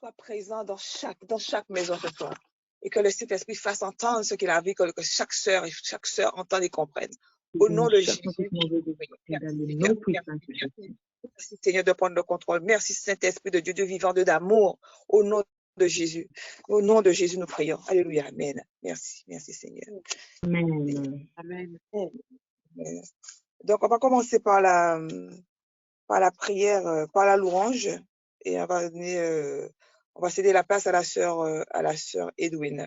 soit présent dans chaque maison ce soir. Et que le Saint-Esprit fasse entendre ce qu'il a vu, que chaque sœur entende et comprenne. Au nom de Jésus. Merci Seigneur de prendre le contrôle. Merci Saint-Esprit de Dieu vivant, d'amour. Au nom de Jésus. Au nom de Jésus, nous prions. Alléluia. Amen. Merci. Merci Seigneur. Amen. Amen. Donc, on va commencer par la prière, par la louange. Et on va céder la place à la sœur Edwin.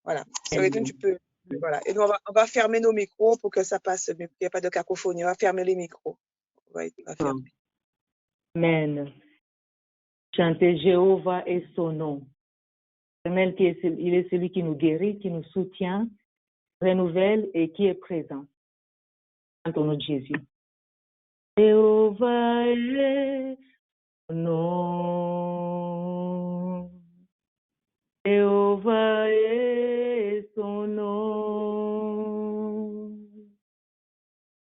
Voilà. Sœur Edwin, tu peux. Voilà. Et nous, on va fermer nos micros pour que ça passe, qu'il n'y ait pas de cacophonie. On va fermer les micros. On va fermer. Amen. Chantez Jéhovah et son nom. Il est celui qui nous guérit, qui nous soutient, renouvelle et qui est présent. En ton nom de Jésus. Jéhovah est son nom. Jéhovah est son nom.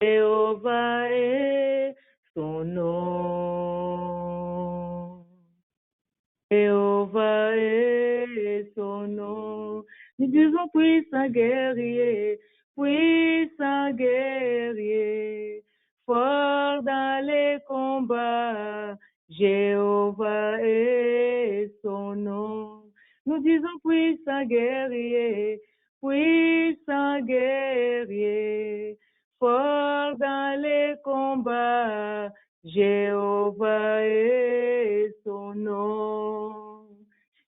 Jéhovah est son nom. Jéhovah est son nom. Nous disons puissant guerrier, fort dans les combats. Jéhovah est son nom. Nous disons puissant guerrier, fort dans les combats. Jéhovah est son nom.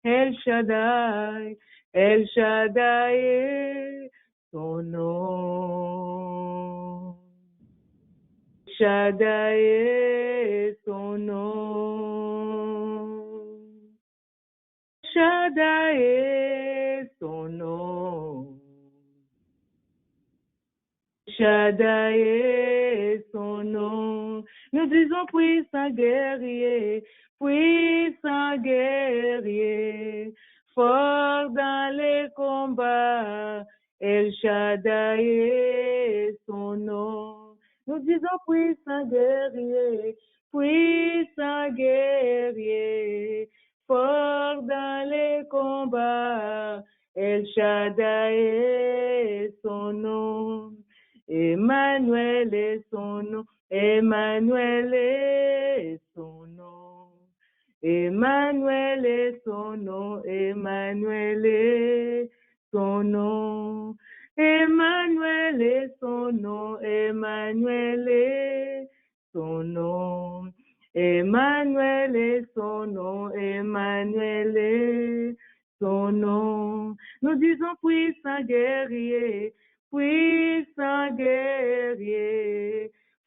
El Shaddai est son nom. Shaddai est son nom. Shaddai est son nom. Shaddai est son nom. Nous disons puissant guerrier, fort dans les combats. El Shaddai est son nom. Nous disons puissant guerrier, fort dans les combats. El Shaddai est son nom. Emmanuel est son nom. Emmanuel est son nom. Emmanuel est son nom. Emmanuel est son nom. Emmanuel est son nom. Emmanuel est son nom. Emmanuel est son nom. Emmanuel est son nom. Nous disons puissant guerrier,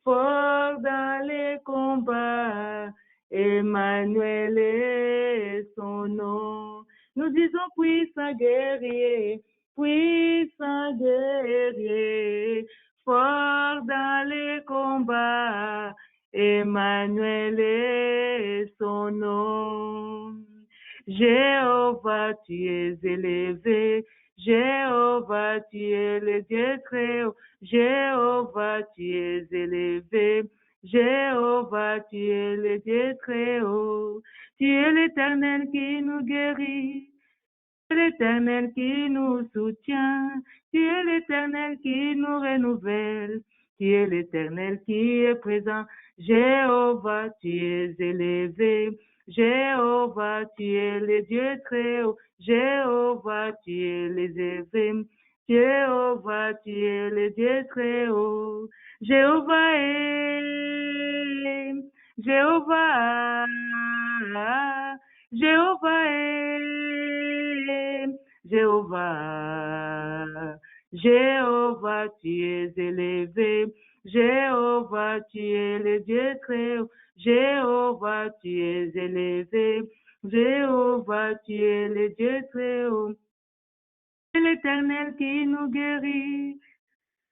fort dans les combats. Emmanuel est son nom. Nous disons puissant guerrier, fort dans les combats. Emmanuel est son nom. Jéhovah, tu es élevé. Jéhovah, tu es le Dieu très haut. Jéhovah, tu es élevé. Jéhovah, tu es le Dieu très haut. Tu es l'Éternel qui nous guérit. Tu es l'Éternel qui nous soutient. Tu es l'Éternel qui nous renouvelle. Tu es l'Éternel qui est présent. Jéhovah, tu es élevé. Jéhovah, tu es le Dieu très haut. Jéhovah, tu es élevé. Jéhovah, tu es le Dieu très haut. Jéhovah est. Jéhovah. Jéhovah est. Jéhovah. Jéhovah, tu es élevé. Jéhovah, tu es le Dieu très haut. Jéhovah, tu es élevé. Jéhovah, tu es le Dieu très haut. C'est l'Éternel qui nous guérit.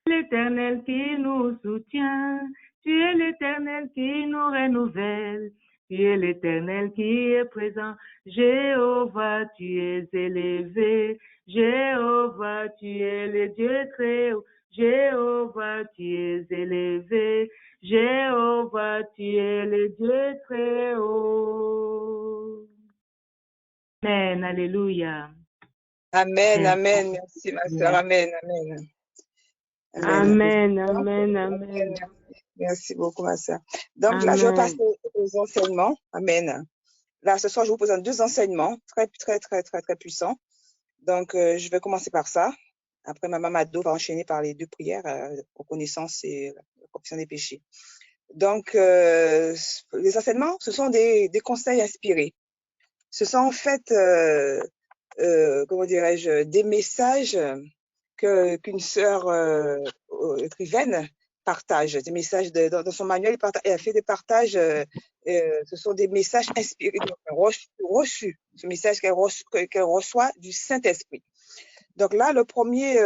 L'Éternel qui nous soutient. Tu es l'Éternel qui nous renouvelle. Tu es l'Éternel qui est présent. Jéhovah, tu es élevé. Jéhovah, tu es le Dieu très haut. Jéhovah, tu es élevé. Jéhovah, tu es le Dieu très haut. Amen. Alléluia. Amen, amen. Merci, ma soeur. Amen, amen. Amen, amen, amen. Merci beaucoup, ma soeur. Donc là, je vais passer aux enseignements. Amen. Là, ce soir, je vous présente deux enseignements très puissants. Donc, je vais commencer par ça. Après, ma maman Mado va enchaîner par les deux prières, reconnaissance et la confession des péchés. Donc, les enseignements, ce sont des conseils inspirés. Ce sont en fait, comment dirais-je, des messages qu'une sœur écrivaine partage, des messages dans son manuel, elle fait des partages, ce sont des messages inspirés, reçus, ce message qu'elle reçoit du Saint-Esprit. Donc là, le premier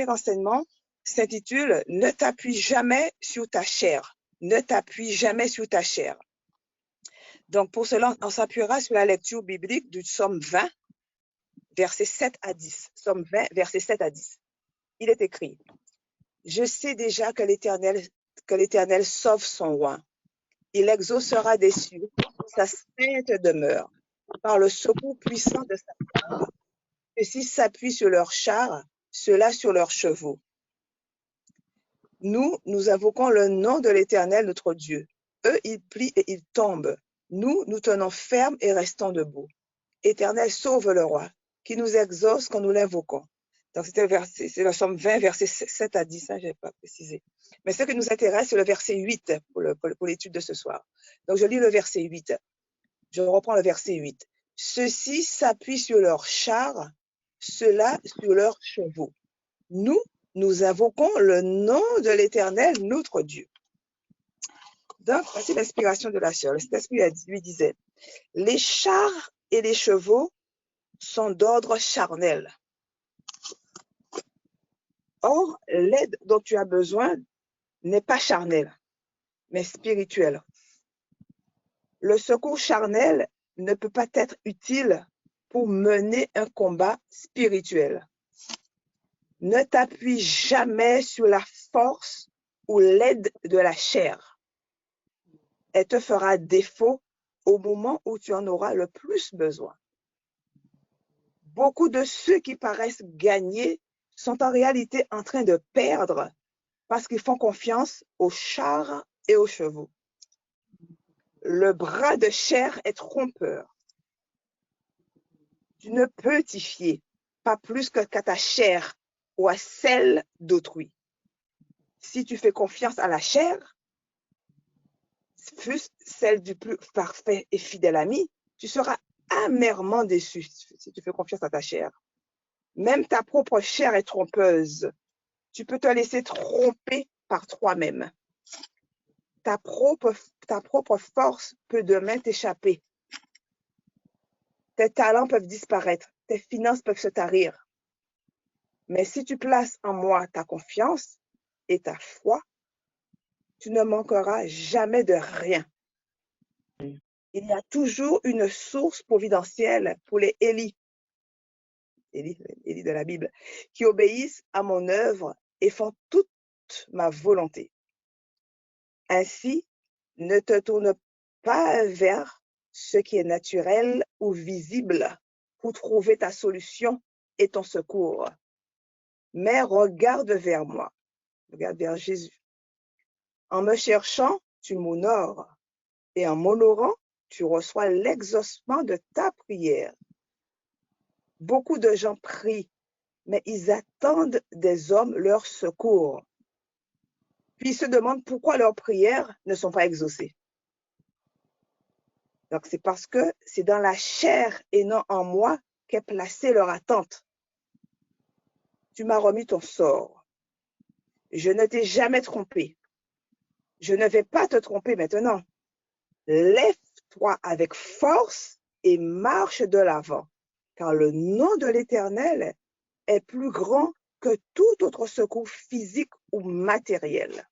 enseignement s'intitule « Ne t'appuie jamais sur ta chair ». Ne t'appuie jamais sur ta chair. Donc pour cela, on s'appuiera sur la lecture biblique du psaume 20, versets 7 à 10. Psaume 20, versets 7 à 10. Il est écrit: Je sais déjà que l'Éternel sauve son roi. Il exaucera des cieux sa sainte demeure par le secours puissant de sa part. Ceux-ci s'appuient sur leurs chars, ceux-là sur leurs chevaux. Nous invoquons le nom de l'Éternel notre Dieu. Eux, ils plient et ils tombent. Nous tenons ferme et restons debout. Éternel, sauve le roi, qui nous exauce quand nous l'invoquons. Donc, c'est le psaume 20, versets 7 à 10, hein, je n'ai pas précisé. Mais ce qui nous intéresse, c'est le verset 8 pour l'étude de ce soir. Donc, je lis le verset 8. Je reprends le verset 8. Ceux-ci s'appuient sur leurs chars, ceux-là sur leurs chevaux. Nous invoquons le nom de l'Éternel, notre Dieu. Donc, voici l'inspiration de la sœur. Le Saint-Esprit lui disait: les chars et les chevaux sont d'ordre charnel. Or, l'aide dont tu as besoin n'est pas charnelle, mais spirituelle. Le secours charnel ne peut pas être utile pour mener un combat spirituel. Ne t'appuie jamais sur la force ou l'aide de la chair. Elle te fera défaut au moment où tu en auras le plus besoin. Beaucoup de ceux qui paraissent gagner sont en réalité en train de perdre parce qu'ils font confiance aux chars et aux chevaux. Le bras de chair est trompeur. Tu ne peux t'y fier, pas plus qu'à ta chair ou à celle d'autrui. Si tu fais confiance à la chair, fût-ce celle du plus parfait et fidèle ami, tu seras amèrement déçu si tu fais confiance à ta chair. Même ta propre chair est trompeuse. Tu peux te laisser tromper par toi-même. Ta propre force peut demain t'échapper. Tes talents peuvent disparaître, tes finances peuvent se tarir. Mais si tu places en moi ta confiance et ta foi, tu ne manqueras jamais de rien. Il y a toujours une source providentielle pour les Élie de la Bible, qui obéissent à mon œuvre et font toute ma volonté. Ainsi, ne te tourne pas vers ce qui est naturel ou visible pour trouver ta solution et ton secours. Mais regarde vers moi, regarde vers Jésus. En me cherchant, tu m'honores, et en m'honorant, tu reçois l'exaucement de ta prière. Beaucoup de gens prient, mais ils attendent des hommes leur secours. Puis ils se demandent pourquoi leurs prières ne sont pas exaucées. Donc c'est parce que c'est dans la chair et non en moi qu'est placée leur attente. Tu m'as remis ton sort. Je ne t'ai jamais trompé. Je ne vais pas te tromper maintenant. Lève-toi avec force et marche de l'avant, car le nom de l'Éternel est plus grand que tout autre secours physique ou matériel.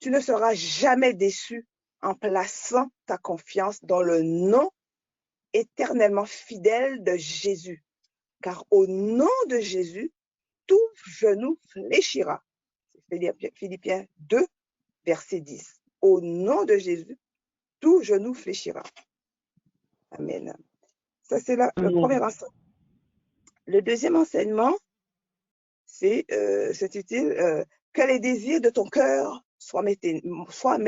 Tu ne seras jamais déçu en plaçant ta confiance dans le nom éternellement fidèle de Jésus, car au nom de Jésus, tout genou fléchira. Philippiens 2, verset 10. Au nom de Jésus, tout genou fléchira. Amen. Ça, c'est le premier enseignement. Le deuxième enseignement, s'intitule que les désirs de ton cœur soient mes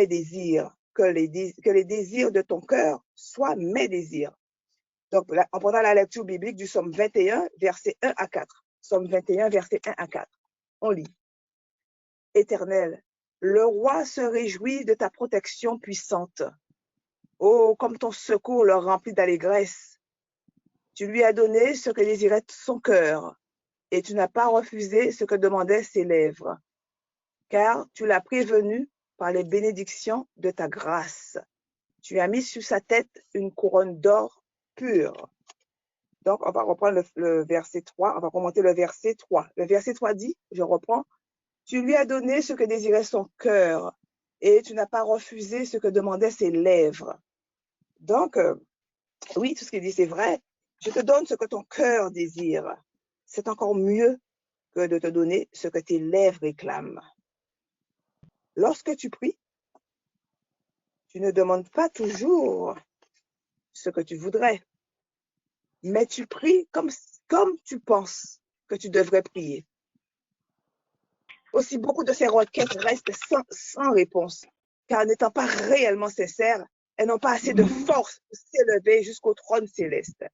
désirs. Que les désirs de ton cœur soient mes désirs. Donc, là, en prenant la lecture biblique du psaume 21, versets 1 à 4. Psaume 21, versets 1 à 4. On lit. Éternel, le roi se réjouit de ta protection puissante. Oh, comme ton secours le remplit d'allégresse. Tu lui as donné ce que désirait son cœur, et tu n'as pas refusé ce que demandaient ses lèvres, car tu l'as prévenu par les bénédictions de ta grâce. Tu as mis sur sa tête une couronne d'or pur. Donc, on va reprendre le verset 3, on va commenter le verset 3. Le verset 3 dit, je reprends, tu lui as donné ce que désirait son cœur, et tu n'as pas refusé ce que demandaient ses lèvres. Donc, oui, tout ce qu'il dit, c'est vrai. Je te donne ce que ton cœur désire. C'est encore mieux que de te donner ce que tes lèvres réclament. Lorsque tu pries, tu ne demandes pas toujours ce que tu voudrais, mais tu pries comme tu penses que tu devrais prier. Aussi, beaucoup de ces requêtes restent sans réponse, car n'étant pas réellement sincères, elles n'ont pas assez de force pour s'élever jusqu'au trône céleste.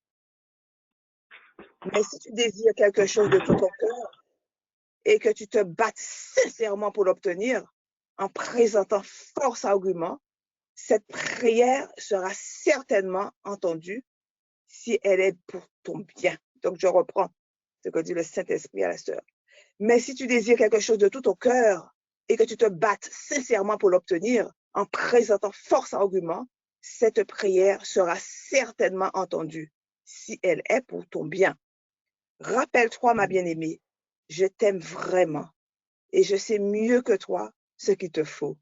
Mais si tu désires quelque chose de tout ton cœur et que tu te battes sincèrement pour l'obtenir, en présentant force argument, cette prière sera certainement entendue si elle est pour ton bien. Donc, je reprends ce que dit le Saint-Esprit à la sœur. Mais si tu désires quelque chose de tout ton cœur et que tu te battes sincèrement pour l'obtenir, en présentant force argument, cette prière sera certainement entendue si elle est pour ton bien. Rappelle-toi, ma bien-aimée, je t'aime vraiment et je sais mieux que toi ce qu'il te faut.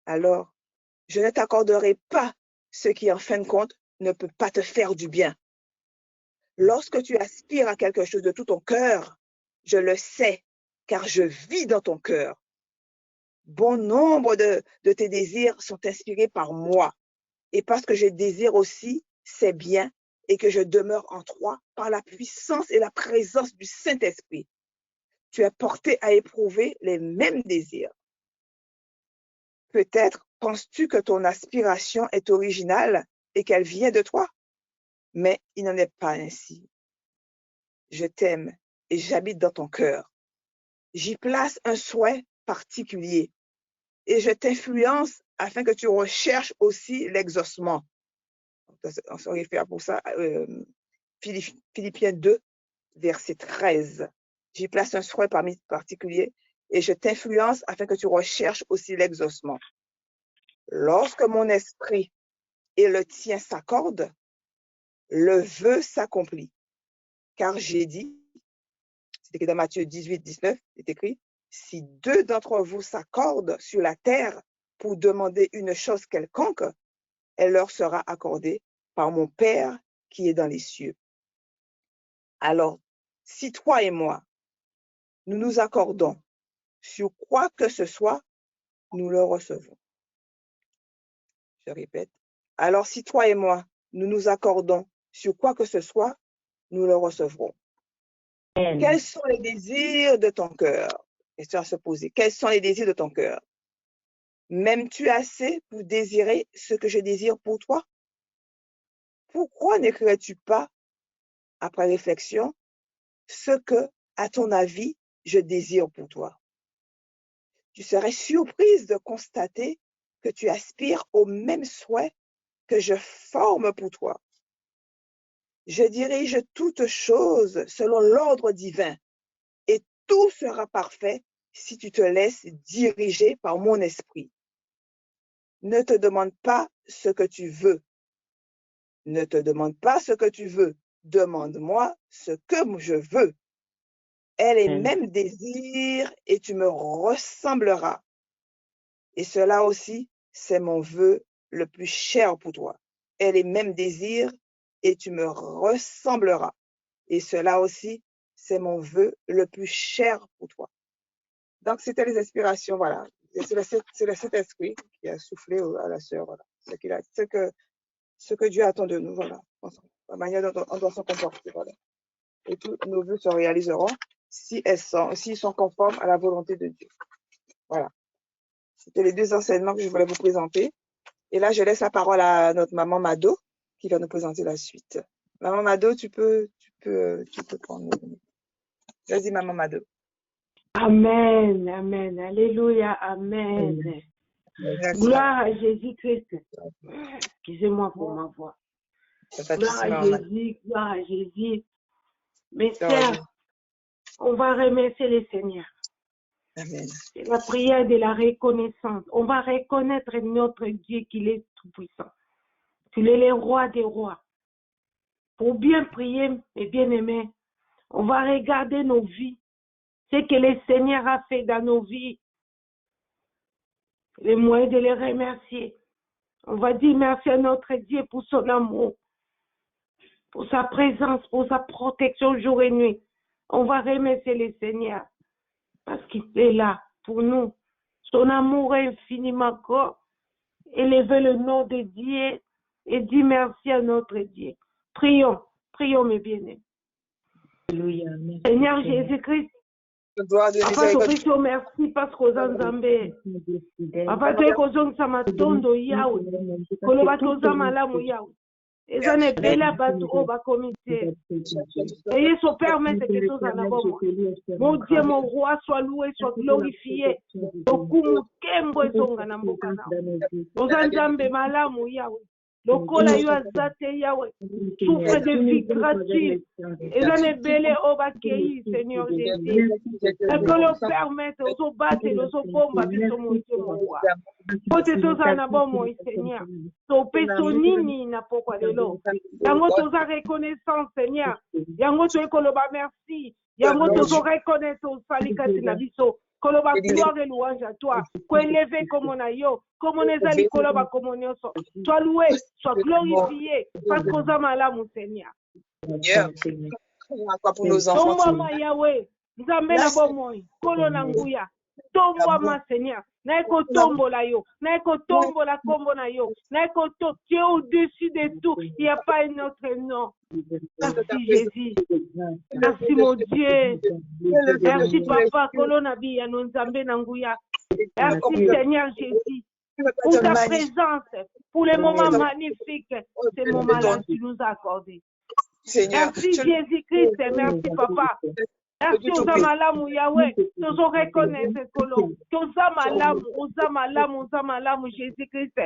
Alors, je ne t'accorderai pas ce qui, en fin de compte, ne peut pas te faire du bien. Lorsque tu aspires à quelque chose de tout ton cœur, je le sais, car je vis dans ton cœur. Bon nombre de tes désirs sont inspirés par moi, et parce que je désire aussi ces biens et que je demeure en toi par la puissance et la présence du Saint-Esprit. Tu es porté à éprouver les mêmes désirs. Peut-être penses-tu que ton aspiration est originale et qu'elle vient de toi, mais il n'en est pas ainsi. Je t'aime et j'habite dans ton cœur. J'y place un souhait particulier et je t'influence afin que tu recherches aussi l'exaucement. On se réfère pour ça à Philippiens 2, verset 13. J'y place un souhait particulier et je t'influence afin que tu recherches aussi l'exaucement. Lorsque mon esprit et le tien s'accordent, le vœu s'accomplit. Car j'ai dit, c'est écrit dans Matthieu 18, 19, c'est écrit, si deux d'entre vous s'accordent sur la terre pour demander une chose quelconque, elle leur sera accordée par mon Père qui est dans les cieux. Alors, si toi et moi, nous nous accordons sur quoi que ce soit, nous le recevons. Je répète. Alors, si toi et moi, nous nous accordons sur quoi que ce soit, nous le recevrons. Quels sont les désirs de ton cœur? Question à se poser. Quels sont les désirs de ton cœur? M'aimes-tu assez pour désirer ce que je désire pour toi? Pourquoi n'écrirais-tu pas, après réflexion, ce que, à ton avis, je désire pour toi? Tu serais surprise de constater que tu aspires au même souhait que je forme pour toi. Je dirige toutes choses selon l'ordre divin et tout sera parfait si tu te laisses diriger par mon esprit. Ne te demande pas ce que tu veux. Ne te demande pas ce que tu veux. Demande-moi ce que je veux. Elle est même désir et tu me ressembleras. Et cela aussi, c'est mon vœu le plus cher pour toi. Elle est même désir et tu me ressembleras. Et cela aussi, c'est mon vœu le plus cher pour toi. Donc, c'était les inspirations, voilà. C'est le Saint-Esprit qui a soufflé à la sœur, voilà. Ce que Dieu attend de nous, voilà. la manière dont on doit se comporter. Voilà. Et tous nos vœux se réaliseront s'ils sont conformes à la volonté de Dieu. Voilà. C'était les 2 enseignements que je voulais vous présenter. Et là, je laisse la parole à notre maman Mado qui va nous présenter la suite. Maman Mado, tu peux prendre. Vas-y, maman Mado. Amen, amen, alléluia, amen. Merci. Gloire à Jésus-Christ. Excusez-moi pour ma voix. Gloire à Jésus, gloire à Jésus. Mes sœurs, on va remercier le Seigneur. Amen. C'est la prière de la reconnaissance. On va reconnaître notre Dieu qu'il est tout-puissant. Qu'il est le roi des rois. Pour bien prier, mes bien-aimés, on va regarder nos vies. Ce que le Seigneur a fait dans nos vies. Les moyens de les remercier. On va dire merci à notre Dieu pour son amour, pour sa présence, pour sa protection jour et nuit. On va remercier le Seigneur parce qu'il est là pour nous. Son amour est infiniment grand. Élevez le nom de Dieu et dis merci à notre Dieu. Prions, prions mes bien-aimés. Alléluia. Seigneur Jésus-Christ, Papa Kristo, merci parce que Nzambe. Papa tu es kozongisa matondo yawe. Koloba toza malamu yawe. Eza nebela bato o ba comité. Et Yesu permette que tous en avons. Mon Dieu, mon roi, sois loué, sois glorifié. Okumu kembo ezonga na mboka na. Oza Nzambe malamu yawe. Lokola yo azate yawe. Souffre de vie gratuite. Eza nebele o ba kei, Seigneur Jésus. Et que l'on permette aux battre et aux bombes biso mon Dieu mon roi. Pote toza na bon mon Seigneur. Topeso nini na pokwa lelo. Yango toza reconnaissance Seigneur. Yango to ekoloba merci. Yango tozo reconnaître au salikati na biso. Koloba gloire et louange à toi. Ko élevé comme on a yo. Comme on est allé koloba comme on est. Sois loué, sois glorifié. Parce qu'on a malamu Seigneur. Pour nos enfants. Tomba Yahweh. Nzambe na bomoi. Kolo na nguya. Tomba ma Seigneur. Na eko tombola yo. Na eko tombola kombo na yo. Na eko to. Tu es au-dessus de tout. Il n'y a pas un autre nom. Merci Jésus. Merci mon Dieu. Merci Papa. Kolo na biya no Nzambe na nguya. Merci Seigneur Jésus. Pour ta présence. Pour les moments magnifiques. Ces moments-là tu nous as accordés. Merci Jésus-Christ. Merci Papa. Merci aux amalamu Yahweh, nous on reconnaît ce colon. Aux amalamu Jésus-Christ.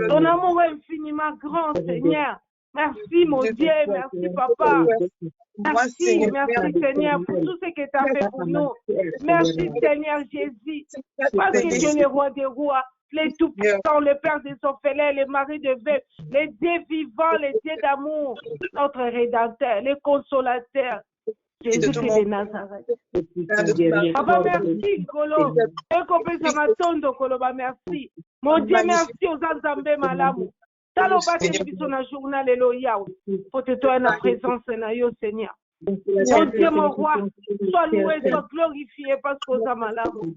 Ton amour est infiniment grand, Seigneur. Merci mon Dieu, merci Papa. Merci Seigneur pour tout ce que tu as fait pour nous. Merci Seigneur Jésus, parce que tu es le roi des rois. Les tout-puissants, le Père des orphelins, le mari de veuves, les dieux vivants, les dieux d'amour, notre Rédempteur, le consolateur. Jésus-Christ de Nazareth. Papa, merci, Kolo. Merci. Mon Dieu, merci aux Nzambe malamu. Taloba biso na journal elo yawe. Pour te toi na présence na yo, Seigneur. Mon Dieu, mon roi, sois loué, sois glorifié parce qu'aux malamu.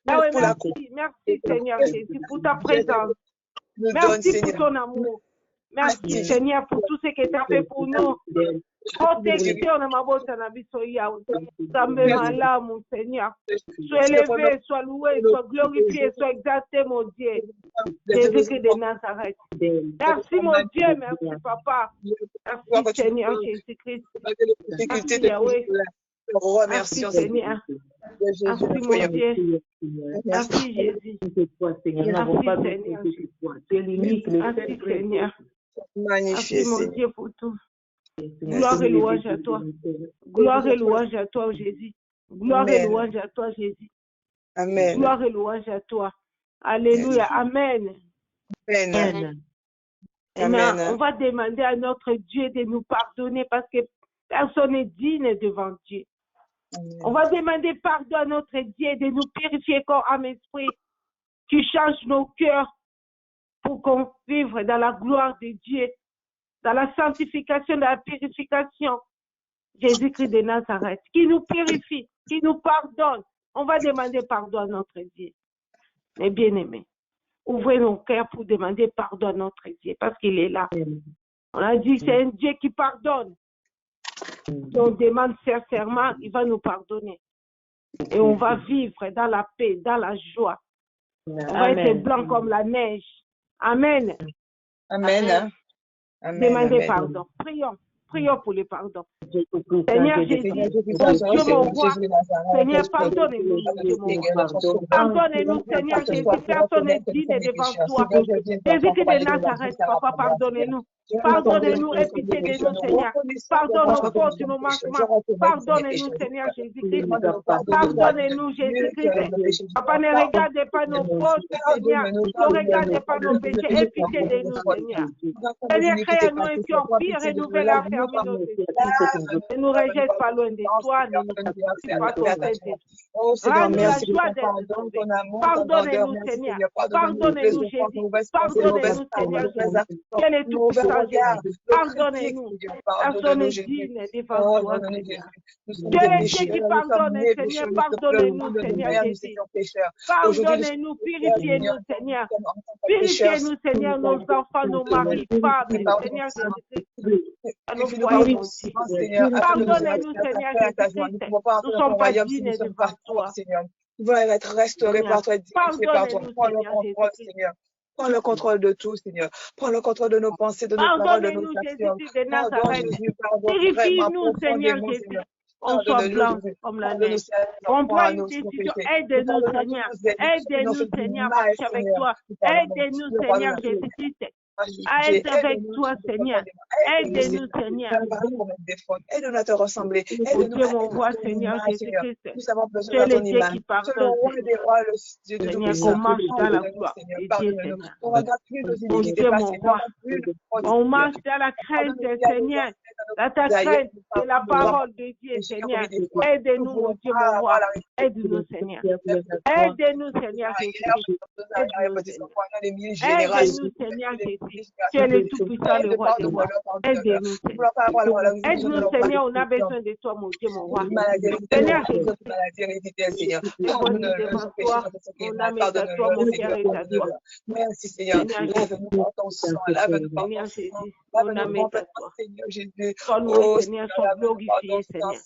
Merci, Seigneur Jésus, pour ta présence. Merci pour ton amour. Merci, Seigneur, pour tout ce que tu as fait pour nous. Protection de ma botte na biso yawe. Nzambe malamu, Seigneur. Sois élevé, sois loué, sois glorifié, sois exalté, mon Dieu. Jésus-Christ de Nazareth. Merci, mon Dieu, merci, Papa. Merci, Seigneur Jésus-Christ. Merci, Yahweh. Merci, Seigneur. Merci, mon Dieu. Merci, Jésus. Merci, Seigneur. Merci, Seigneur. Magnifique. Merci, mon Dieu, pour tout. Gloire et louange à toi. Gloire et louange à toi, Jésus. Gloire et louange à toi, Jésus. Amen. Gloire et louange à toi. Alléluia. Amen. Amen. Amen. On va demander à notre Dieu de nous pardonner parce que personne n'est digne devant Dieu. Amen. On va demander pardon à notre Dieu de nous purifier corps, âme, esprit. Tu changes nos cœurs pour qu'on vive dans la gloire de Dieu, dans la sanctification, dans la purification. Jésus-Christ de Nazareth, qui nous purifie, qui nous pardonne. On va demander pardon à notre Dieu. Mes bien-aimés, ouvrez nos cœurs pour demander pardon à notre Dieu, parce qu'il est là. On a dit que c'est un Dieu qui pardonne. Si on demande sincèrement, il va nous pardonner. Et on va vivre dans la paix, dans la joie. On va être blanc comme la neige. Amen. Amen. Amen. Demandez Amen. pardon. Prions pour le pardon. Seigneur Jésus, mon Dieu, mon roi, Seigneur, pardonnez-nous. Pardonnez-nous, Seigneur Jésus, personne n'est digne devant toi. Jésus-Christ de Nazareth, Papa, pardonnez-nous. Pardonnez-nous et pitié de nous, Seigneur. Pardonne nos fautes, nos manquements. Pardonnez-nous, Seigneur Jésus-Christ. Pardonnez-nous, Jésus-Christ. Papa, ne regardez pas nos fautes, Seigneur. Ne regardez pas nos péchés et pitié de nous, Seigneur. Seigneur, crée-nous un cœur pire et nouvelle fermer nos esprits. Ne nous rejette pas loin de toi, ne nous confie pas ton Saint-Esprit. Rends-nous la joie d'être sauvés. Pardonnez-nous, Seigneur. Pardonnez-nous, Jésus. Pardonnez-nous, Seigneur Jésus. Quel est tout puissant Jésus? Pardonnez-nous. Personne n'est digne devant toi, Seigneur. Quel est Dieu qui pardonne, Seigneur? Pardonnez-nous, Seigneur Jésus. Pardonnez-nous, purifiez-nous, Seigneur. Purifiez-nous, Seigneur, nos enfants, nos maris, femmes, Seigneur Jésus. Pardonnez-nous, Seigneur Jésus-Christ. Nous ne sommes pas dignes devant toi. Nous voulons être restaurés par toi, dignifiés par toi. Prends le contrôle, Seigneur. Prends le contrôle de tout, Seigneur. Prends le contrôle de nos pensées, de nos paroles, de nos actions. Purifie-nous, Seigneur Jésus. On soit blanc comme la neige. On prend une décision. Aide-nous, Seigneur. Aide-nous, Seigneur, à marcher avec toi. Aide-nous, Seigneur Jésus-Christ. À être avec toi, Seigneur. Aide-nous, Seigneur. Aide-nous à te ressembler. Aide-nous, mon roi, Seigneur Jésus-Christ. Nous avons besoin de ton image. Qui pardonne, Seigneur, qu'on marche dans la gloire de Dieu, Seigneur. Mon Dieu, mon roi. On marche dans la crainte, Seigneur. Dans ta crainte, c'est la parole de Dieu, Seigneur. Aide-nous, mon Dieu, mon roi. Aide-nous, Seigneur. Aide-nous, Seigneur Jésus-Christ. Aide-nous, Seigneur Jésus. Tu es le tout-puissant, le roi des rois. Aide-nous, Seigneur. Aide-nous, Seigneur. On a besoin de toi, mon Dieu, mon roi. Seigneur Jésus. Devant toi, on a mis à toi, mon cœur est à toi. Merci, Seigneur. Lave-nous par ton sang. Lave-nous par ton sang. On a mis à toi. Sois loué, Seigneur, sois glorifié, Seigneur.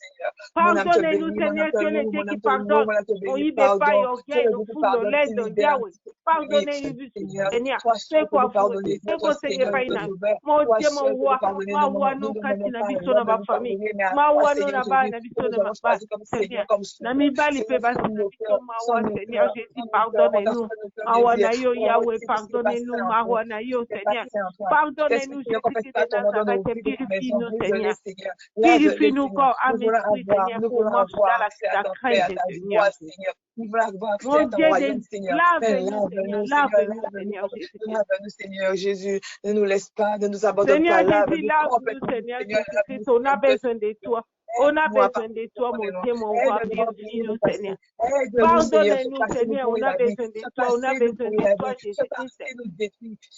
Pardonnez-nous, Seigneur, que le Dieu qui pardonne. On y met pas orgueil, nous fout le lait de Yahweh. Pardonnez-nous, Seigneur. C'est quoi pardonner? C'est quoi, Seigneur, pas une âme? Mon Dieu, mon roi, ma roi, nous, quand il a vu son ma famille, ma roi, nous, là-bas, il a vu son ma bas, Seigneur. Nami bali pe basi na biso ma roi, Seigneur Jésus, pardonnez-nous. Ma roi na yo, Yahweh, pardonnez-nous, ma roi na yo, Seigneur. Pardonnez-nous, Jésus de Nazareth, purifie-nous, Seigneur. Purifie-nous corps, âme, esprit, Seigneur, pour marcher dans la crainte, Seigneur. Mon Dieu, lave-nous, Seigneur, lave-nous, Seigneur Jésus. Lave-nous, Seigneur Jésus. Ne nous laisse pas, ne nous abandonne pas. Seigneur Jésus, lave-nous, Seigneur Jésus. On a besoin de toi. On a besoin de toi, mon Dieu, mon roi, purifie-nous, Seigneur. Pardonnez-nous, Seigneur, on a besoin de toi, on a besoin de toi, Jésus-Christ.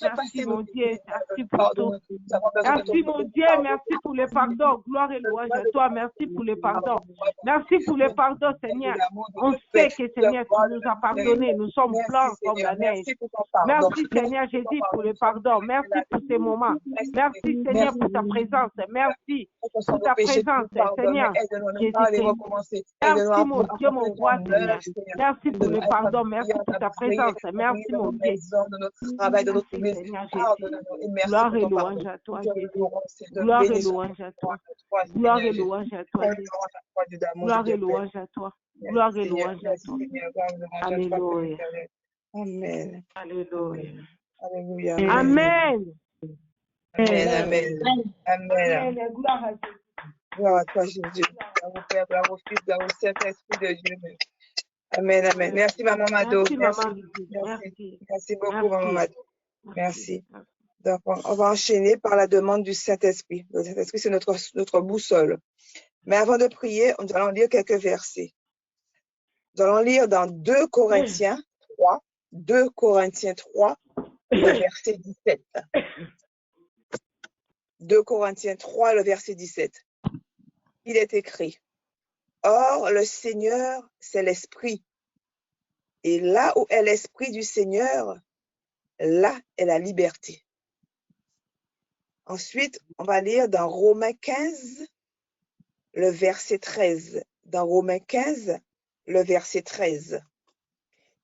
Merci, mon Dieu, merci pour tout. Merci, mon Dieu, merci pour le pardon. Gloire et louange à toi, merci pour le pardon. Merci pour le pardon, Seigneur. On sait que, Seigneur, tu nous as pardonné, nous sommes blancs comme la neige. Merci, Seigneur Jésus, pour le pardon. Merci pour ces moments. Merci, Seigneur, pour ta présence. Merci pour ta présence, Seigneur, Jésus-Christ. Merci, mon Dieu, mon roi, Seigneur. Merci pour le pardon. Merci pour ta présence. Merci, mon Dieu. Merci, Seigneur Jésus. Gloire et louange à toi, Jésus. Gloire et louange à toi. Gloire et louange à toi, Jésus. Gloire et louange à toi. Gloire et louange à toi. Alléluia. Amen. Alléluia. Alléluia. Amen. Amen. Amen. Amen. Gloire à Dieu. Gloire à toi, Jésus. Gloire au Père, gloire au Fils, gloire au Saint-Esprit de Dieu. Amen, amen. Merci, Maman Mado. Merci beaucoup, Maman Mado. Merci. Donc, on va enchaîner par la demande du Saint-Esprit. Le Saint-Esprit, c'est notre boussole. Mais avant de prier, nous allons lire quelques versets. Nous allons lire dans 2 Corinthiens 3, 2 Corinthiens 3, le verset 17. 2 Corinthiens 3, le verset 17. Il est écrit, « Or, le Seigneur, c'est l'Esprit. Et là où est l'Esprit du Seigneur, là est la liberté. » Ensuite, on va lire dans Romains 15, le verset 13. Dans Romains 15, le verset 13.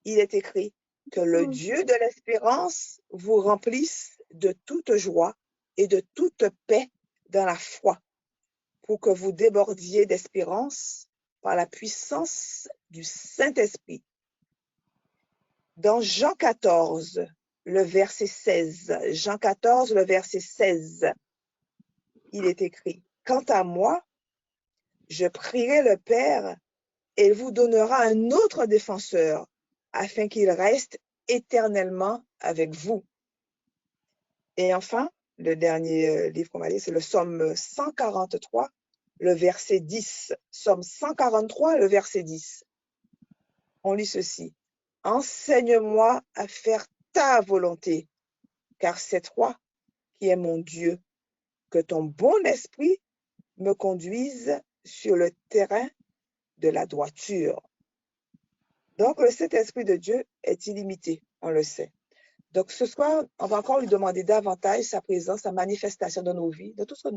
Il est écrit que le Dieu de l'espérance vous remplisse de toute joie et de toute paix dans la foi, pour que vous débordiez d'espérance par la puissance du Saint-Esprit. Dans Jean 14, le verset 16, Jean 14, le verset 16, il est écrit, « Quant à moi, je prierai le Père et il vous donnera un autre défenseur, afin qu'il reste éternellement avec vous. » Et enfin, le dernier livre qu'on va lire, c'est le Psaume 143, le verset 10. Psaume 143, le verset 10. On lit ceci. « Enseigne-moi à faire ta volonté, car c'est toi qui es mon Dieu. Que ton bon esprit me conduise sur le terrain de la droiture. » Donc, le Saint-Esprit de Dieu est illimité, on le sait. Donc, ce soir, on va encore lui demander davantage sa présence, sa manifestation dans nos vies, de tout ce que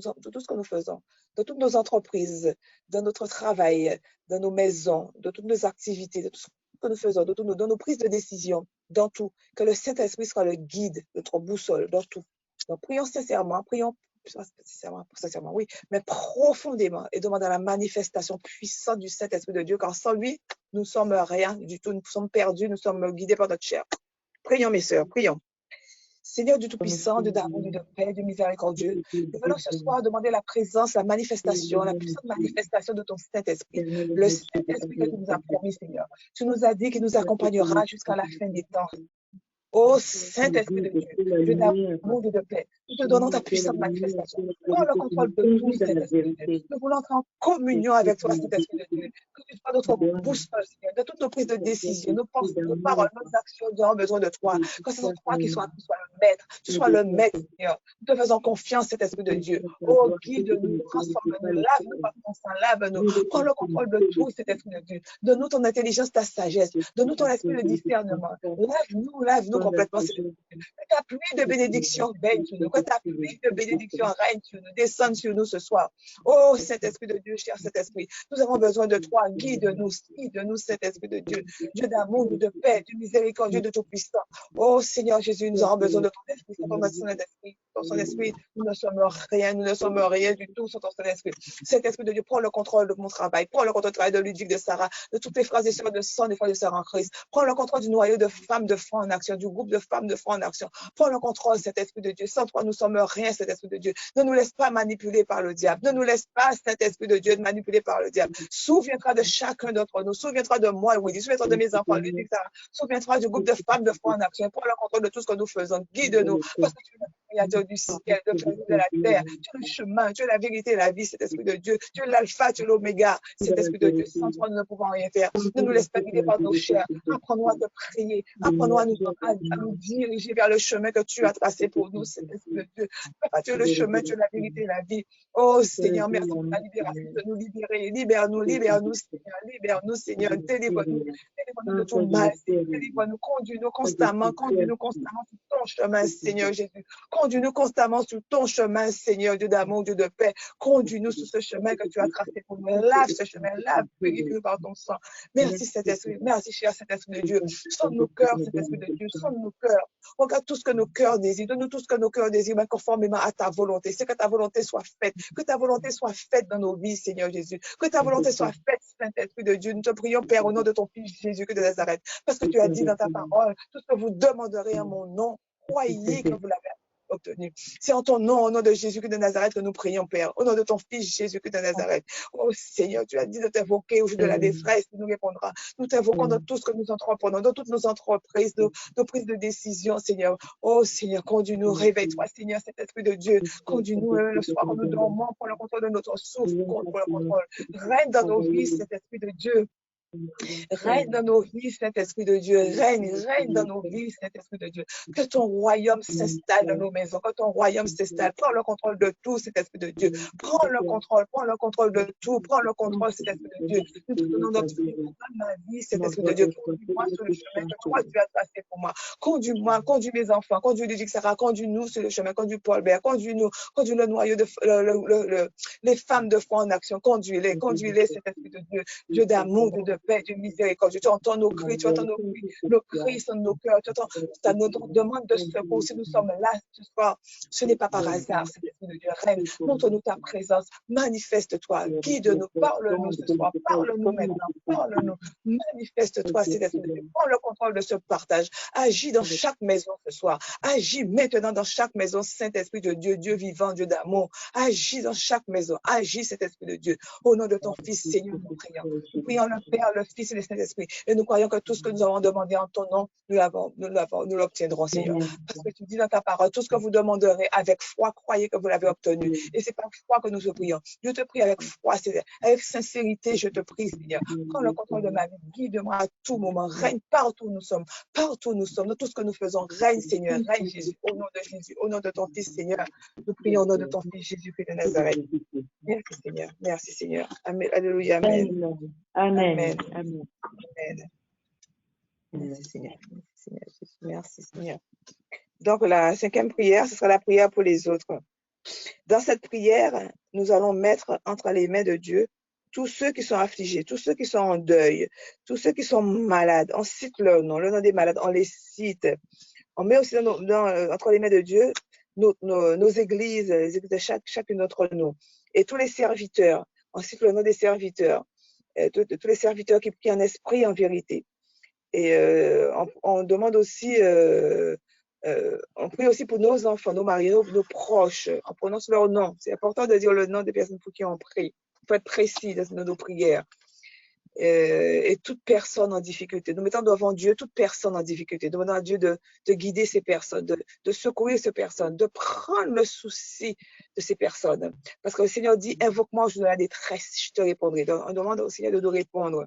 nous faisons, de toutes nos entreprises, dans notre travail, dans nos maisons, de toutes nos activités, de tout ce que nous faisons, dans nos prises de décision, dans tout. Que le Saint-Esprit soit le guide, notre boussole, dans tout. Donc, prions sincèrement, oui, mais profondément et demandons la manifestation puissante du Saint-Esprit de Dieu, car sans lui, nous ne sommes rien du tout, nous sommes perdus, nous sommes guidés par notre chair. Prions, mes sœurs, prions. Seigneur Dieu Tout-Puissant, Dieu d'amour, Dieu de paix, Dieu miséricordieux, nous venons ce soir demander la présence, la manifestation, la puissante manifestation de ton Saint-Esprit. Le Saint-Esprit que tu nous as promis, Seigneur. Tu nous as dit qu'il nous accompagnera jusqu'à la fin des temps. Ô Saint-Esprit de Dieu, Dieu d'amour, Dieu de paix, nous te donnons ta puissante manifestation. Prends le contrôle de tout, Saint-Esprit de Dieu. Nous voulons entrer en communion avec toi, Saint-Esprit de Dieu. Que tu sois notre boussole, Seigneur, de toutes nos prises de décision, nos pensées, nos paroles, nos actions, nous avons besoin de toi. Que ce soit toi qui sois le maître, tu sois le maître, Seigneur. Nous te faisons confiance, Saint-Esprit de Dieu. Oh, guide-nous, transforme-nous, lave-nous par ton sang, lave-nous. Prends le contrôle de tout, Saint-Esprit de Dieu. Donne-nous ton intelligence, ta sagesse. Donne-nous ton esprit de discernement. Lave-nous complètement. Que ta pluie de bénédiction baigne sur nous. Que ta pluie de bénédiction règne sur nous. Descende sur nous ce soir. Oh, Saint-Esprit de Dieu, cher Saint-Esprit, nous avons besoin de toi. Guide-nous, Saint-Esprit de Dieu. Dieu d'amour, de paix, de miséricorde, Dieu de tout-puissant. Oh, Seigneur Jésus, nous avons besoin de ton esprit. Sans ton esprit, nous ne sommes rien du tout sans ton Saint-Esprit. Saint-Esprit de Dieu, prends le contrôle de mon travail. Prends le contrôle du travail de Ludwig, de Sarah, de toutes les frères et sœurs de sang, des frères et sœurs en Christ. Prends le contrôle du noyau de femmes de foi en action, du groupe de femmes de foi en action. Prends le contrôle, cet Esprit de Dieu. Sans toi, nous sommes rien, cet Esprit de Dieu. Ne nous laisse pas manipuler par le diable. Ne nous laisse pas, cet Esprit de Dieu, de manipuler par le diable. Souviens-toi de chacun d'entre nous. Souviens-toi de moi, Willy. Souviens-toi de mes enfants, Ludwig, Sarah. Souviens-toi du groupe de femmes de foi en action. Prends le contrôle de tout ce que nous faisons. Guide-nous. Parce que tu es le créateur du ciel, de la terre. Tu es le chemin, tu es la vérité et la vie, cet Esprit de Dieu. Tu es l'alpha, tu es l'oméga, cet Esprit de Dieu. Sans toi, nous ne pouvons rien faire. Ne nous laisse pas guider par nos chairs. Apprends-nous à te prier. Apprends-nous à nous diriger vers le chemin que tu as tracé pour nous, cet Esprit de Dieu. Papa, tu es le chemin, tu es la vérité et la vie. Oh Seigneur, merci pour la libération, de nous libérer. Libère-nous, Seigneur, Seigneur. Délivre-nous de tout mal. Délivre-nous, conduis-nous constamment sur ton chemin, Seigneur Jésus. Conduis-nous constamment sur ton chemin, Seigneur, Dieu d'amour, Dieu de paix. Conduis-nous sur ce chemin que tu as tracé pour nous. Lave ce chemin, lave, purifie-nous par ton sang. Merci, Saint-Esprit. Merci, cher Saint-Esprit de Dieu. Sonne nos cœurs, Saint-Esprit de Dieu. Sonne nos cœurs. Regarde tout ce que nos cœurs désirent. Donne-nous tout ce que nos cœurs désirent, mais conformément à ta volonté. C'est que ta volonté soit faite. Que ta volonté soit faite dans nos vies, Seigneur Jésus. Que ta volonté soit faite, Saint-Esprit de Dieu. Nous te prions, Père, au nom de ton Fils Jésus de Nazareth. Parce que tu as dit dans ta parole, tout ce que vous demanderez en mon nom, croyez que vous l'avez obtenu. C'est en ton nom, au nom de Jésus de Nazareth, que nous prions, Père. Au nom de ton Fils Jésus de Nazareth. Oh Seigneur, tu as dit de t'invoquer au jour de la détresse, tu nous répondras. Nous t'invoquons dans tout ce que nous entreprenons, dans toutes nos entreprises, nos prises de décision, Seigneur. Oh Seigneur, conduis-nous, réveille-toi, Seigneur, cet Esprit de Dieu. Conduis-nous le soir quand nous dormons, pour le contrôle de notre souffle, pour le contrôle. Règne dans nos vies, cet Esprit de Dieu. Règne dans nos vies, Saint-Esprit de Dieu. Règne dans nos vies, Saint-Esprit de Dieu. Que ton royaume s'installe dans nos maisons. Que ton royaume s'installe. Prends le contrôle de tout, Saint-Esprit de Dieu. Prends le contrôle de tout. Prends le contrôle, Saint-Esprit de Dieu. Nous te donnons notre vie. Donne ma vie, Saint-Esprit de Dieu. Conduis-moi sur le chemin que toi tu as tracé pour moi. Conduis-moi, conduis mes enfants, conduis Ludic Sarah, conduis-nous sur le chemin, conduis Paul Bert, conduis-nous, conduis le noyau de les femmes de foi en action. Conduis-les, Saint-Esprit de Dieu. Dieu d'amour, Dieu de paix, Dieu de miséricorde. Tu entends nos cris, nos cris sont nos cœurs. Tu entends notre demande de secours. Si nous sommes là ce soir, ce n'est pas par hasard, Saint-Esprit de Dieu. Règne, montre-nous ta présence, manifeste-toi, guide-nous, parle-nous ce soir, parle-nous maintenant, parle-nous, manifeste-toi, Saint-Esprit de Dieu. Prends le contrôle de ce partage. Agis dans chaque maison ce soir. Agis maintenant dans chaque maison, Saint-Esprit de Dieu, Dieu vivant, Dieu d'amour. Agis dans chaque maison. Agis, Saint-Esprit de Dieu. Au nom de ton Fils, Seigneur, nous prions. Nous prions le Père, le Fils et le Saint-Esprit. Et nous croyons que tout ce que nous avons demandé en ton nom, nous l'obtiendrons, Seigneur. Parce que tu dis dans ta parole, tout ce que vous demanderez avec foi, croyez que vous l'avez obtenu. Et c'est par foi que nous te prions. Je te prie avec foi, avec sincérité, je te prie, Seigneur. Prends le contrôle de ma vie. Guide-moi à tout moment. Règne partout où nous sommes. Partout où nous sommes. Dans tout ce que nous faisons. Règne, Seigneur. Règne, Jésus. Au nom de Jésus. Au nom de ton Fils, Seigneur. Nous prions au nom de ton Fils, Jésus-Christ de Nazareth. Merci, Seigneur. Merci, Seigneur. Amen. Alléluia. Amen. Amen. Amen. Amen. Merci, Seigneur. Merci, Seigneur. Donc, la 5e prière, ce sera la prière pour les autres. Dans cette prière, nous allons mettre entre les mains de Dieu tous ceux qui sont affligés, tous ceux qui sont en deuil, tous ceux qui sont malades. On cite leur nom, le nom des malades, on les cite. On met aussi entre les mains de Dieu nos églises, les églises de chacune d'entre nous. Et tous les serviteurs, on cite le nom des serviteurs, tous les serviteurs qui prient en esprit, en vérité. Et on demande aussi, on prie aussi pour nos enfants, nos maris, nos proches. On prononce leur nom. C'est important de dire le nom des personnes pour qui on prie. Il faut être précis dans nos prières. Et toute personne en difficulté. Nous mettons devant Dieu toute personne en difficulté. Nous demandons à Dieu de guider ces personnes, de secourir ces personnes, de prendre le souci de ces personnes. Parce que le Seigneur dit, invoque-moi au jour de la détresse, je te répondrai. Donc, on demande au Seigneur de nous répondre.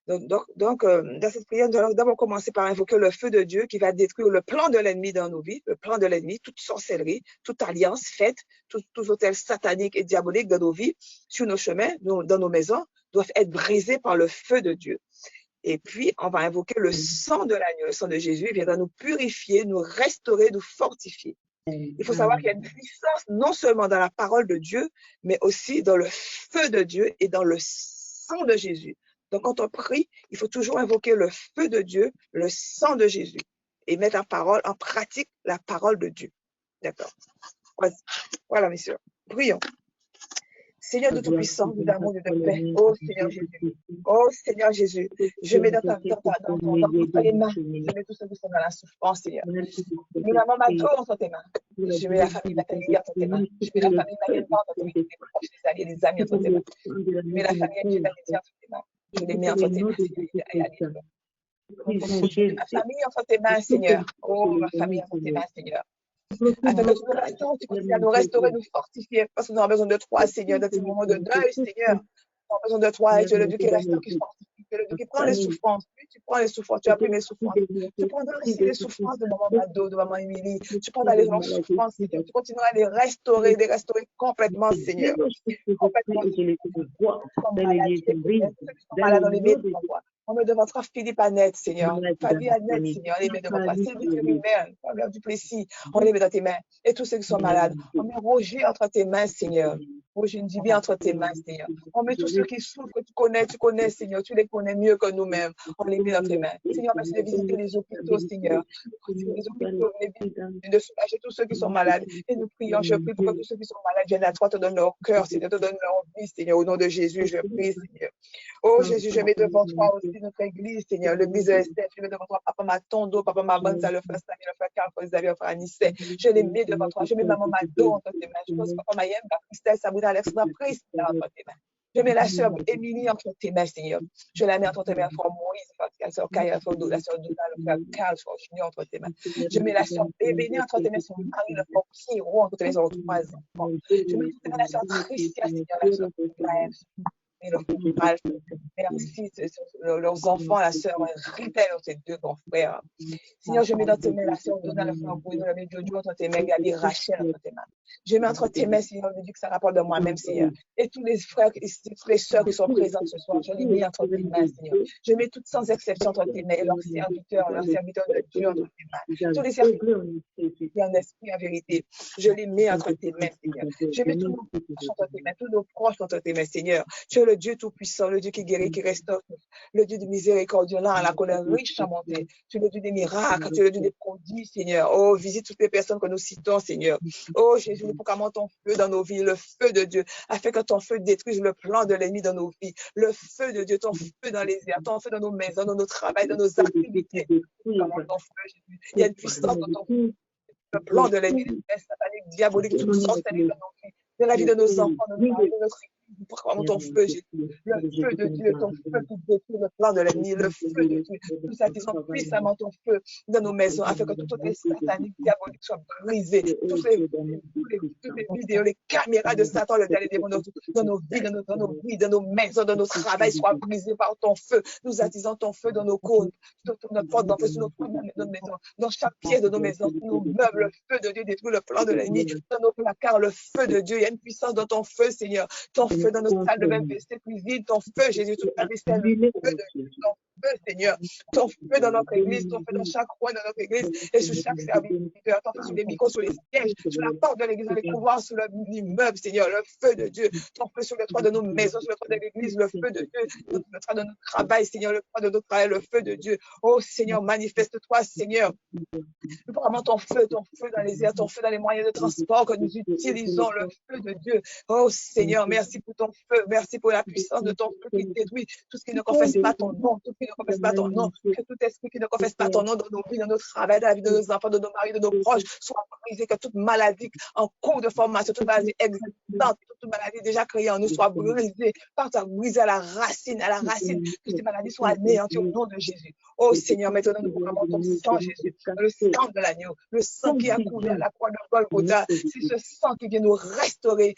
Donc, dans cette prière, nous allons d'abord commencer par invoquer le feu de Dieu qui va détruire le plan de l'ennemi dans nos vies, le plan de l'ennemi, toute sorcellerie, toute alliance faite, tous hôtels sataniques et diaboliques dans nos vies, sur nos chemins, dans nos maisons, doivent être brisés par le feu de Dieu. Et puis, on va invoquer le sang de l'agneau, le sang de Jésus, il viendra nous purifier, nous restaurer, nous fortifier. Il faut savoir qu'il y a une puissance non seulement dans la parole de Dieu, mais aussi dans le feu de Dieu et dans le sang de Jésus. Donc, quand on prie, il faut toujours invoquer le feu de Dieu, le sang de Jésus et mettre en pratique la parole de Dieu. D'accord. Voilà, messieurs. Prions. Seigneur de Tout-Puissant, Dieu d'amour, Dieu de paix. Oh Seigneur Jésus. Oh Seigneur Jésus. Je mets dans tes mains. Je mets tous ceux qui sont dans la souffrance, Seigneur. Je mets la maman Mato entre tes mains. Je mets la famille Bataille entre tes mains. Je mets la famille Marienba entre tes mains. Les proches, les alliés, les amis entre tes mains. Je mets la famille Angela entre tes mains. Je les mets entre tes mains, Seigneur. Ma famille entre tes mains, Seigneur. Oh, ma famille entre tes mains, Seigneur. Afin que tu nous restaures, tu continues à nous restaurer, nous fortifier, parce que nous avons besoin de toi, Seigneur, dans ces moments de deuil, Seigneur. Nous avons besoin de toi, et tu es le Dieu qui restaure, qui fortifie, tu es le Dieu qui prend les souffrances. Tu prends les souffrances, tu as pris mes souffrances. Tu prendras aussi les souffrances de maman Mado, de maman Émilie. Tu prendras les souffrances, Seigneur. Tu continueras à les restaurer complètement, Seigneur. Complètement. Malade dans les médias, on met devant toi Philippe Annette, Seigneur. Fabien Annette, Seigneur, on les met devant toi. Sylvie Rumel, Fabien Duplessis, on les met dans tes mains. Et tous ceux qui sont malades, on met Roger entre tes mains, Seigneur. Roger Ndibi entre tes mains, Seigneur. On met tous ceux qui souffrent, que tu connais, Seigneur. Tu les connais mieux que nous-mêmes. On les met dans tes mains. Seigneur, merci de visiter les hôpitaux, Seigneur. Les hôpitaux, de soulager tous ceux qui sont malades. Et nous prions, je prie pour que tous ceux qui sont malades viennent à toi, te donnent leur cœur, Seigneur, te donnent leur vie, Seigneur. Au nom de Jésus, je prie, Seigneur. Oh Jésus, je mets devant toi aussi notre église, Seigneur, l'église de Esther. Je mets devant toi Papa Matondo, Papa Mabanza, le frère Samy, le frère Carl, le frère Xavier, le frère Anissé. Je les mets devant toi. Je mets Maman Mado entre tes mains. Je pose Papa Mayem, Christelle, Sabrina, Alexandra, Priscilla entre tes mains. Je mets la sœur Émilie entre tes mains, Seigneur. Je la mets entre tes mains, frère Moïse, la sœur Kaya, la sœur Doula, le frère Carl, frère Junior entre tes mains. Je mets la sœur Ébénie entre tes mains, son mari, le frère Pierrot entre tes mains, son 3 enfants. Je mets entre tes mains la sœur Tricia, Seigneur, la sœur Gaël. et leur courage. Merci, leurs enfants, la sœur Rita, ces deux grands frères. Seigneur, je mets dans tes mains la sœur Donna, le frère Bruno, le Jojo entre tes mains, Gabi, Rachel entre tes mains. Je mets entre tes mains, Seigneur, je dis que ça rapporte de moi-même, Seigneur. Et tous les frères, toutes les sœurs qui sont présentes ce soir, je les mets entre tes mains, Seigneur. Je mets toutes sans exception entre tes mains et leurs serviteurs de Dieu entre tes mains. Tous les serviteurs qui en esprit, en vérité, je les mets entre tes mains, Seigneur. Je mets tous nos proches entre tes mains, tous nos proches entre tes mains, Seigneur. Tu es le Dieu tout-puissant, le Dieu qui guérit, qui restaure, le Dieu de miséricorde, à la colère riche à monter. Tu es le Dieu des miracles, tu es le Dieu des prodiges, Seigneur. Oh, visite toutes les personnes que nous citons, Seigneur. Oh, Jésus, nous proclamons ton feu dans nos vies, le feu de Dieu, afin que ton feu détruise le plan de l'ennemi dans nos vies. Le feu de Dieu, ton feu dans les airs, ton feu dans nos maisons, dans nos travails, dans nos activités. Ton feu, Jésus. Il y a une puissance dans ton feu. Le plan de l'ennemi, satanique, diabolique, tout sorcellerie dans nos vies, dans la vie de nos enfants, de notre église. Nous proclamons ton feu, Jésus. Le feu de Dieu, ton feu qui détruit le plan de l'ennemi, le feu de Dieu. Nous attisons puissamment ton feu dans nos maisons, afin que toutes les sataniques diaboliques soient brisées. Toutes les vidéos, les caméras de Satan, le démon dans nos vies, dans nos maisons, dans nos travails soient brisées par ton feu. Nous attisons ton feu dans nos cônes, sur notre porte d'entrée, sur notre maison, dans chaque pièce de nos maisons, sur nos meubles. Le feu de Dieu détruit le plan de l'ennemi. Dans nos placards, le feu de Dieu. Il y a une puissance dans ton feu, Seigneur. Ton feu dans nos salles de bain, WC, cuisine, ton feu, Jésus, toute la vaisselle, le feu de Dieu, ton feu, Seigneur, ton feu dans notre église, ton feu dans chaque coin de notre église et sur chaque serviteur, ton feu sur les micros, sur les sièges, sur la porte de l'église, dans les couloirs, sur l'immeuble, Seigneur, le feu de Dieu, ton feu sur le toit de nos maisons, sur le toit de l'église, le feu de Dieu, sur le toit de notre travail, Seigneur, le toit de notre travail, le feu de Dieu. Oh, Seigneur, manifeste-toi, Seigneur. Nous prenons ton feu dans les airs, ton feu dans les moyens de transport que nous utilisons, le feu de Dieu. Oh, Seigneur, merci pour ton feu, merci pour la puissance de ton feu qui détruit tout ce qui ne confesse pas ton nom, tout ce qui ne confesse pas ton nom, que tout esprit qui ne confesse pas ton nom dans nos vies, dans notre travail, dans la vie de nos enfants, de nos maris, de nos proches, soit brisé, que toute maladie en cours de formation, toute maladie existante, toute maladie déjà créée en nous soit brisée, par ta brisée à la racine, que ces maladies soient anéanties au nom de Jésus. Oh Seigneur, maintenant nous proclamons ton sang, Jésus, le sang de l'agneau, le sang qui a coulé à la croix de Golgotha, c'est ce sang qui vient nous restaurer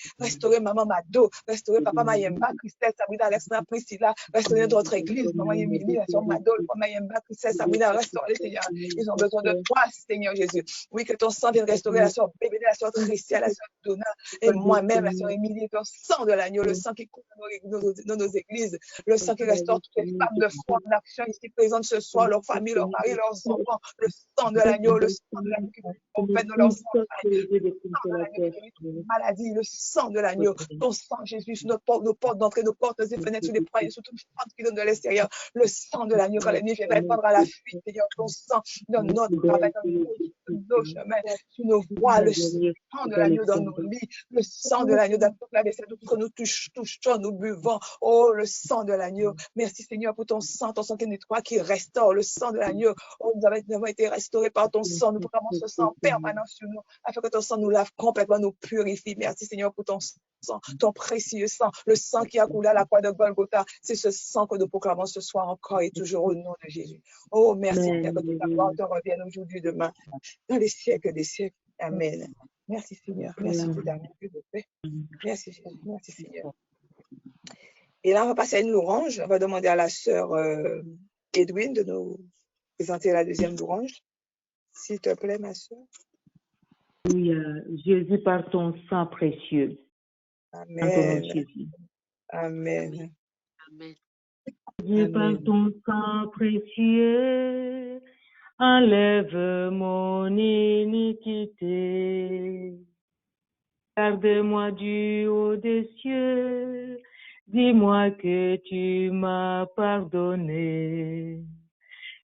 maman Mado, restaurer papa Mayemba, Christelle, Sabrina, Alexandra, Priscilla, restaurer notre église, maman Yemili, la soeur Mado, papa Mayemba, Christelle, Sabrina, restaurer, Seigneur. Ils ont besoin de toi, Seigneur Jésus. Oui, que ton sang vienne restaurer la soeur Bébé, la soeur Tricia, la soeur Donna, et moi-même, la soeur Émilie, ton sang de l'agneau, le sang qui coule dans nos églises, le sang qui restaure toutes les femmes de foi en action ici présentes ce soir, leurs familles, leurs maris, leurs enfants, le sang de l'agneau, le sang de l'agneau qui complète leurs enfants, maladie, le sang de l'agneau, ton sang, Jésus, sur nos portes d'entrée, nos portes et fenêtres, sur les poignées, sur toute fente qui donne de l'extérieur, le sang de l'agneau, quand l'ennemi vient répondre à la fuite, Seigneur, ton sang dans notre travail, dans nos chemins, sur nos voies, le sang de l'agneau dans nos lits, le sang de l'agneau dans toute la vaisselle, tout ce que nous touchons, nous buvons, oh, le sang de l'agneau, merci Seigneur pour ton sang qui nettoie, qui restaure, le sang de l'agneau, oh, nous avons été restaurés par ton sang, nous proclamons ce sang permanent sur nous, afin que ton sang nous lave complètement, nous purifie, merci Seigneur pour ton sang, ton précieux sang, le sang qui a coulé à la croix de Golgotha, c'est ce sang que nous proclamons ce soir encore et toujours au nom de Jésus. Oh, merci Seigneur, que toute la gloire te revienne aujourd'hui, demain, dans les siècles des siècles. Amen. Merci Seigneur, merci pour ta Dieu de paix. Merci Jésus, merci Seigneur. Et là, on va passer à une louange. On va demander à la sœur Edwin de nous présenter la deuxième louange. S'il te plaît, ma sœur. Oui, Jésus par ton sang précieux. Amen. Amen. Amen. Jésus par ton sang précieux, enlève mon iniquité. Garde-moi du haut des cieux, dis-moi que tu m'as pardonné.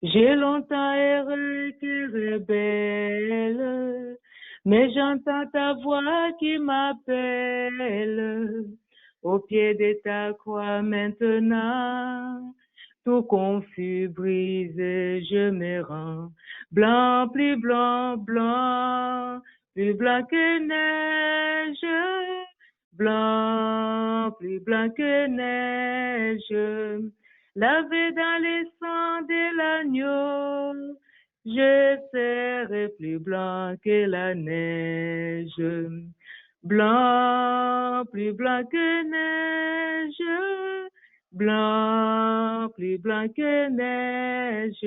J'ai longtemps erré que rebelle, mais j'entends ta voix qui m'appelle. Au pied de ta croix maintenant, tout confus, brisé, je me rends. Blanc, plus blanc, blanc, plus blanc que neige. Blanc, plus blanc que neige. Lavé dans les sangs de l'agneau, je serai plus blanc que la neige. Blanc, plus blanc que neige, blanc, plus blanc que neige,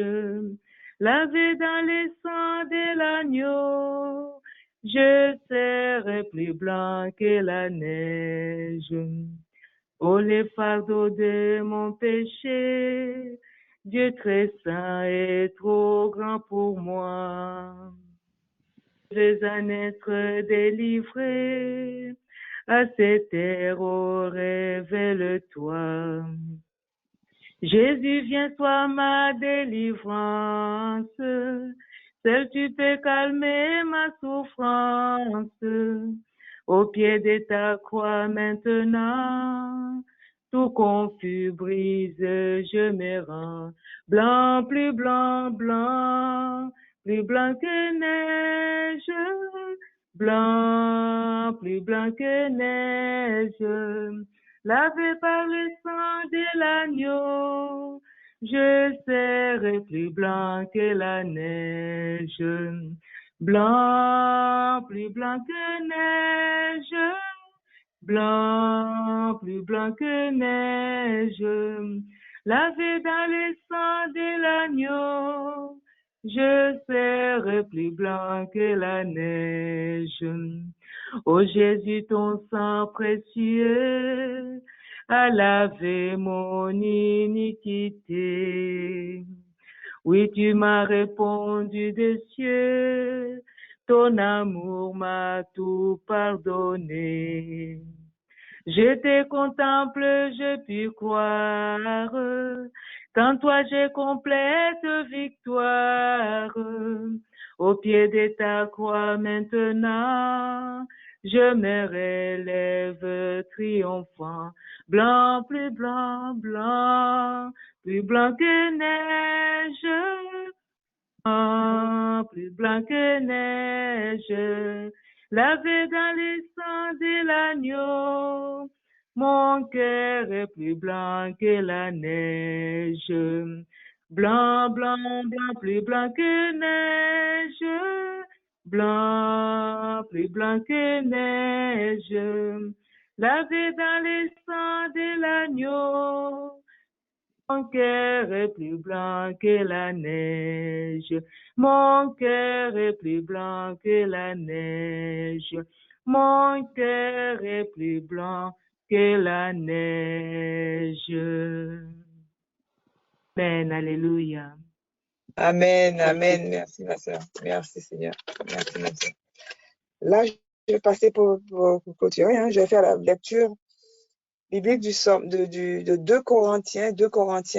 lavé dans les sangs de l'agneau, je serai plus blanc que la neige. Oh, les fardeaux de mon péché, Dieu très saint est trop grand pour moi. Je vais en être délivré, à cette heure, oh, révèle-toi. Jésus, viens, sois ma délivrance, seul tu peux calmer ma souffrance. Au pied de ta croix maintenant, tout confus brise, je me rends. Blanc, plus blanc, blanc, plus blanc que neige. Blanc, plus blanc que neige. Lavé par le sang de l'agneau, je serai plus blanc que la neige. Blanc, plus blanc que neige. Blanc, plus blanc que neige. Lavé dans le sang de l'agneau, je serai plus blanc que la neige. Ô Jésus, ton sang précieux a lavé mon iniquité. Oui, tu m'as répondu des cieux, ton amour m'a tout pardonné. Je te contemple, je puis croire, qu'en toi j'ai complète victoire. Au pied de ta croix maintenant, je me relève triomphant. Blanc, plus blanc, blanc, plus blanc que neige. Blanc, plus blanc que neige. Lavé dans les sangs de l'agneau, mon cœur est plus blanc que la neige. Blanc, blanc, blanc, plus blanc que neige. Blanc, plus blanc que neige. Lavé dans les sangs de l'agneau, mon cœur est plus blanc que la neige. Mon cœur est plus blanc que la neige. Mon cœur est plus blanc que la neige. Amen, alléluia. Amen, amen. Merci, ma soeur. Merci, Seigneur. Merci, ma soeur. Là, je vais passer pour clôturer. Hein. Je vais faire la lecture biblique de 2 Corinthiens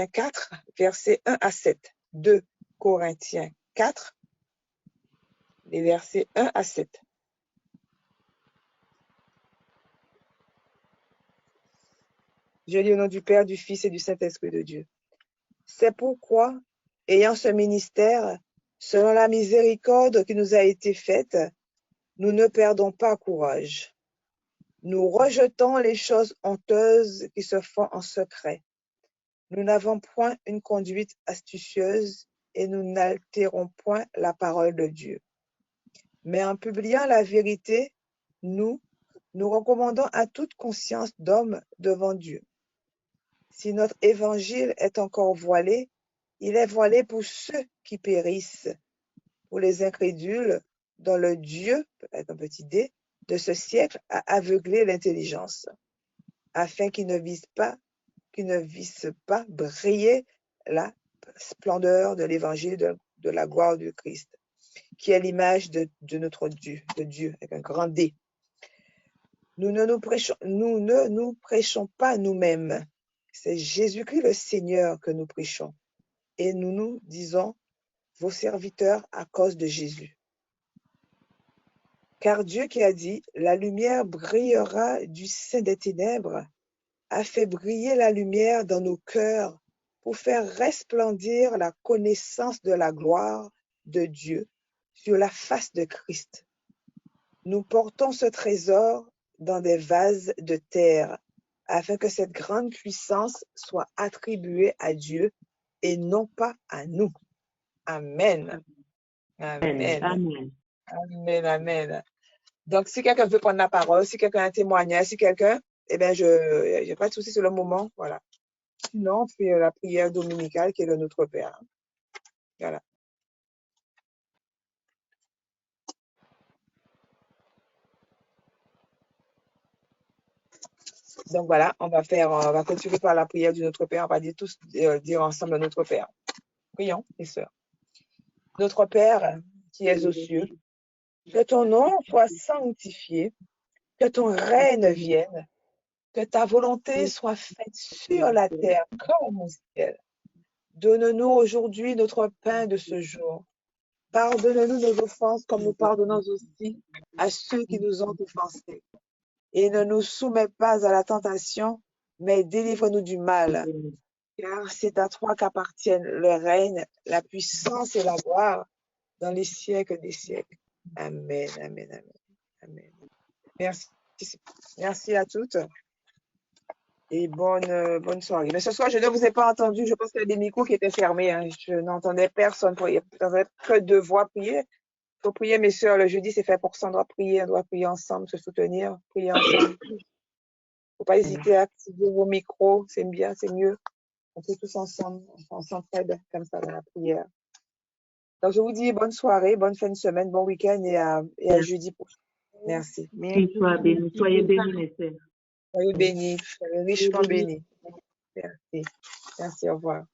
4, versets 1 à 7. 2 Corinthiens 4, les versets 1 à 7. Je lis au nom du Père, du Fils et du Saint-Esprit de Dieu. C'est pourquoi, ayant ce ministère, selon la miséricorde qui nous a été faite, nous ne perdons pas courage. Nous rejetons les choses honteuses qui se font en secret. Nous n'avons point une conduite astucieuse et nous n'altérons point la parole de Dieu. Mais en publiant la vérité, nous recommandons à toute conscience d'homme devant Dieu. Si notre évangile est encore voilé, il est voilé pour ceux qui périssent, pour les incrédules, dont le Dieu, avec un petit d, de ce siècle a aveuglé l'intelligence, afin qu'ils ne vissent pas briller la splendeur de l'évangile de la gloire du Christ, qui est l'image de notre Dieu, de Dieu, avec un grand D. Nous ne nous prêchons pas nous-mêmes. C'est Jésus-Christ le Seigneur que nous prêchons. Et nous nous disons vos serviteurs à cause de Jésus. Car Dieu qui a dit, la lumière brillera du sein des ténèbres, a fait briller la lumière dans nos cœurs pour faire resplendir la connaissance de la gloire de Dieu sur la face de Christ. Nous portons ce trésor dans des vases de terre, afin que cette grande puissance soit attribuée à Dieu et non pas à nous. Amen. Amen. Amen. Amen. Amen. Donc, si quelqu'un veut prendre la parole, si quelqu'un a un témoignage, si quelqu'un, eh bien, je n'ai pas de souci sur le moment. Voilà. Sinon, on fait la prière dominicale qui est le Notre Père. Voilà. Donc voilà, on va continuer par la prière du Notre Père. On va dire ensemble Notre Père. Prions, les sœurs. Notre Père qui es aux cieux, que ton nom soit sanctifié, que ton règne vienne, que ta volonté soit faite sur la terre comme au ciel. Donne-nous aujourd'hui notre pain de ce jour. Pardonne-nous nos offenses comme nous pardonnons aussi à ceux qui nous ont offensés. Et ne nous soumets pas à la tentation, mais délivre-nous du mal. Car c'est à toi qu'appartiennent le règne, la puissance et la gloire dans les siècles des siècles. Amen, amen, amen, amen. Merci, merci à toutes et bonne soirée. Mais ce soir, je ne vous ai pas entendu. Je pense qu'il y a des micros qui étaient fermés. Hein. Je n'entendais personne prier. Je n'entendais que deux voix prier. Il faut prier, mes sœurs. Le jeudi, c'est fait pour ça. On doit prier ensemble, se soutenir, prier ensemble. Il ne faut pas hésiter à activer vos micros. C'est bien, c'est mieux. On prie tous ensemble. On s'entraide comme ça dans la prière. Donc, je vous dis bonne soirée, bonne fin de semaine, bon week-end et à jeudi prochain. Merci. Soyez bénis, mes sœurs. Soyez bénis, soyez richement bénis. Merci. Merci, au revoir.